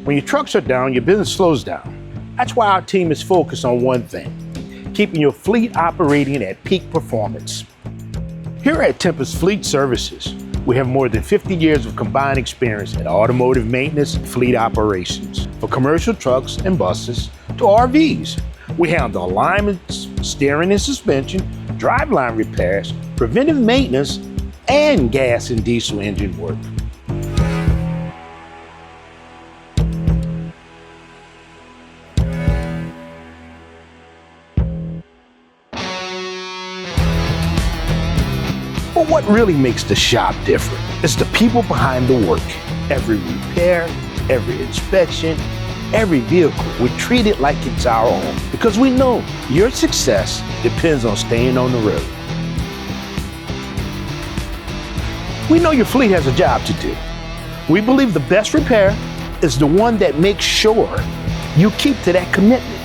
When your trucks are down, your business slows down. That's why our team is focused on one thing: keeping your fleet operating at peak performance. Here at Tempest Fleet Services, we have more than 50 years of combined experience in automotive maintenance and fleet operations. For commercial trucks and buses to RVs, we handle alignments, steering and suspension, driveline repairs, preventive maintenance, and gas and diesel engine work. But what really makes the shop different is the people behind the work. Every repair, every inspection, every vehicle, we treat it like it's our own, because we know your success depends on staying on the road. We know your fleet has a job to do. We believe the best repair is the one that makes sure you keep to that commitment.